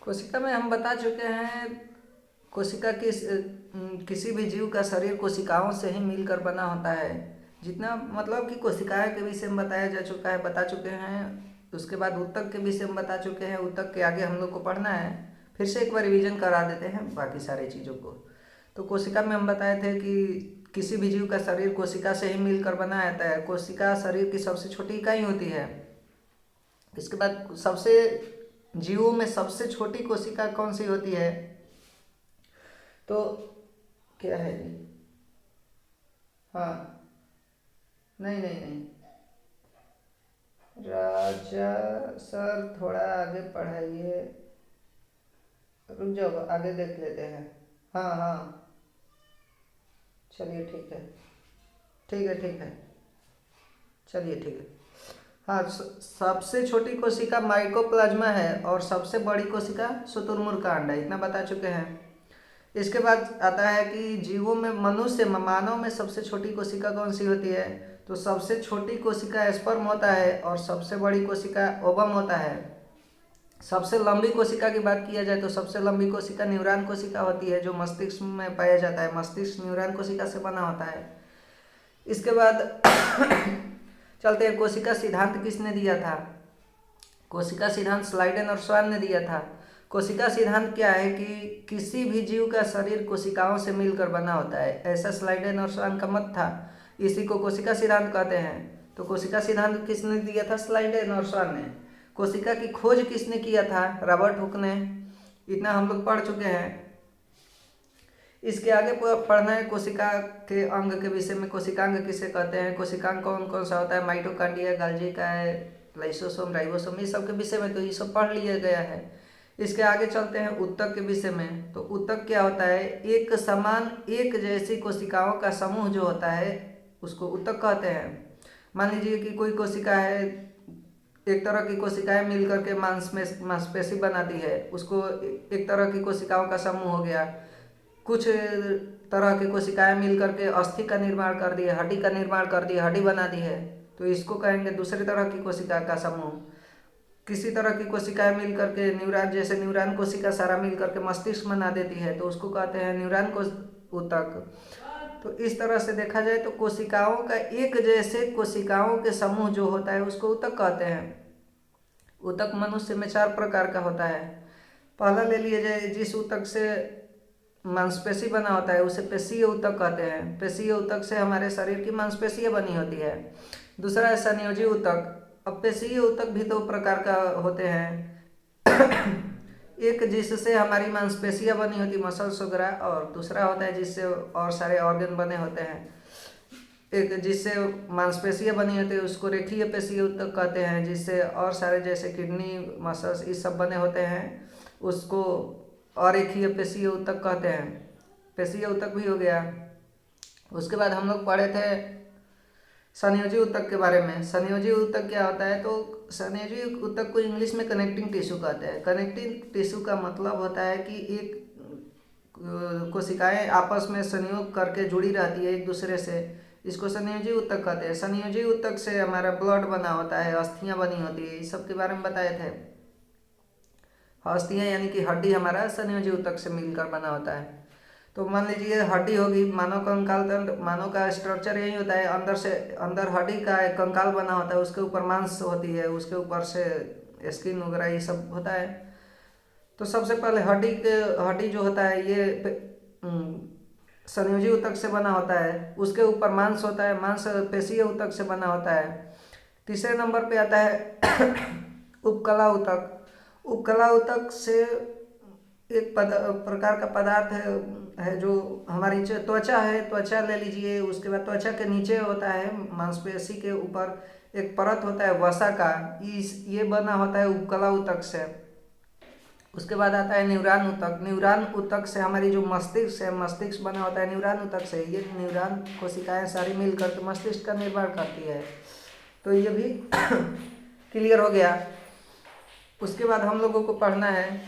कोशिका में हम बता चुके हैं कोशिका किसी भी जीव का शरीर कोशिकाओं से ही मिलकर बना होता है। जितना मतलब कि कोशिकाएं के विषय में बताया जा चुका है, बता चुके हैं। उसके बाद ऊतक के विषय में बता चुके हैं। ऊतक के आगे हम लोग को पढ़ना है, फिर से एक बार रिवीजन करा देते हैं बाकी सारी चीज़ों को। तो कोशिका में हम बताए थे कि किसी भी जीव का शरीर कोशिका से ही मिलकर बना रहता है। कोशिका शरीर की सबसे छोटी इकाई होती है। इसके बाद सबसे जीवों में सबसे छोटी कोशिका कौन सी होती है? तो क्या है जी? हाँ, नहीं नहीं नहीं राजा सर, थोड़ा आगे पढ़ाइए। रुक जाओ, आगे देख लेते हैं। हाँ हाँ, चलिए ठीक है, ठीक है, ठीक है, चलिए ठीक है। हाँ, सबसे छोटी कोशिका माइकोप्लाज्मा है और सबसे बड़ी कोशिका शुतुरमुर्ग का अंडा, इतना बता चुके हैं। इसके बाद आता है कि जीवों में मनुष्य मानव में सबसे छोटी कोशिका कौन सी होती है? तो सबसे छोटी कोशिका स्पर्म होता है और सबसे बड़ी कोशिका ओवम होता है। सबसे लंबी कोशिका की बात किया जाए तो सबसे लंबी कोशिका न्यूरॉन कोशिका होती है, जो मस्तिष्क में पाया जाता है। मस्तिष्क न्यूरॉन कोशिका से बना होता है। इसके बाद चलते हैं, कोशिका सिद्धांत किसने दिया था? कोशिका सिद्धांत स्लाइडेन और स्वान ने दिया था। कोशिका सिद्धांत क्या है कि किसी भी जीव का शरीर कोशिकाओं से मिलकर बना होता है, ऐसा स्लाइडेन और स्वान का मत था। इसी को कोशिका सिद्धांत कहते हैं। तो कोशिका सिद्धांत किसने दिया था? स्लाइडेन और स्वान ने। कोशिका की खोज किसने किया था? रॉबर्ट हुक ने। इतना हम लोग पढ़ चुके हैं। इसके आगे पढ़ना है कोशिका के अंग के विषय में। कोशिकांग किसे कहते हैं? कोशिकांग कौन कौन सा होता है? माइटोकॉन्ड्रिया, गोल्गी का है, लाइसोसोम, राइबोसोम, ये सब के विषय में तो ये सब पढ़ लिया गया है। इसके आगे चलते हैं ऊतक के विषय में। तो ऊतक क्या होता है? एक समान एक जैसी कोशिकाओं का समूह जो होता है उसको ऊतक कहते हैं। मान लीजिए कि कोई कोशिका है, एक तरह की कोशिकाएं मिलकर के मांसपेशी बनाती है, उसको एक तरह की कोशिकाओं का समूह हो गया। कुछ तरह की कोशिकाएं मिलकर के अस्थि का निर्माण कर दिए, हड्डी का निर्माण कर दिए, हड्डी बना दी है, तो इसको कहेंगे दूसरी तरह की कोशिका का समूह। किसी तरह की कोशिकाएं मिलकर के न्यूरॉन, जैसे न्यूरॉन कोशिका सारा मिलकर के मस्तिष्क बना देती है, तो उसको कहते हैं न्यूरॉन को ऊतक। तो इस तरह से देखा जाए तो कोशिकाओं का एक जैसे कोशिकाओं के समूह जो होता है उसको ऊतक कहते हैं। ऊतक मनुष्य में 4 प्रकार का होता है। पहला ले लिया जाए, जिस ऊतक से मांसपेशी बना होता है उसे पेशीय ऊतक कहते हैं। पेशीय ऊतक से हमारे शरीर की मांसपेशियां बनी होती है। दूसरा है संयोजी ऊतक। अब पेशीय ऊतक भी 2 प्रकार का होते हैं। एक जिससे हमारी मांसपेशियां बनी होती, मसल्स वगैरह, और दूसरा होता है जिससे और सारे ऑर्गन बने होते हैं। एक जिससे मांसपेशियां बनी होती है उसको रेखीय पेशीय ऊतक कहते हैं। जिससे और सारे जैसे किडनी, मसल्स, ये सब बने होते हैं उसको अरेखीय पेशीय ऊतक कहते हैं। पेशीय ऊतक भी हो गया। उसके बाद हम लोग पढ़े थे संयोजी ऊतक के बारे में। संयोजी ऊतक क्या होता है? तो संयोजी ऊतक को इंग्लिश में कनेक्टिंग टिश्यू कहते हैं। कनेक्टिंग टिश्यू का मतलब होता है कि एक कोशिकाएं आपस में संयोग करके जुड़ी रहती है एक दूसरे से, इसको संयोजी ऊतक कहते हैं। संयोजी ऊतक से हमारा ब्लड बना होता है, अस्थियां बनी होती है, इस सब के बारे में बताए थे। अस्थियां यानी कि हड्डी हमारा संयोजी ऊतक से मिलकर बना होता है। तो मान लीजिए हड्डी होगी, मानव कंकाल तंत्र, मानव का स्ट्रक्चर यही होता है। अंदर से अंदर हड्डी का एक कंकाल बना होता है, उसके ऊपर मांस होती है, उसके ऊपर से स्किन वगैरह ये सब होता है। तो सबसे पहले हड्डी जो होता है ये संयोजी ऊतक से बना होता है। उसके ऊपर मांस होता है, मांस पेशीय ऊतक से बना होता है। तीसरे नंबर पे आता है उपकला ऊतक। उपकला ऊतक से एक प्रकार का पदार्थ है जो हमारी त्वचा है, त्वचा ले लीजिए। उसके बाद त्वचा के नीचे होता है, मांसपेशी के ऊपर एक परत होता है वसा का, ये बना होता है उपकला ऊतक से। उसके बाद आता है न्यूरॉन ऊतक। न्यूरॉन ऊतक से हमारी जो मस्तिष्क है, मस्तिष्क बना होता है न्यूरॉन ऊतक से। ये न्यूरॉन कोशिकाएं सारी मिलकर के मस्तिष्क का निर्माण करती है। तो ये भी क्लियर हो गया। उसके बाद हम लोगों को पढ़ना है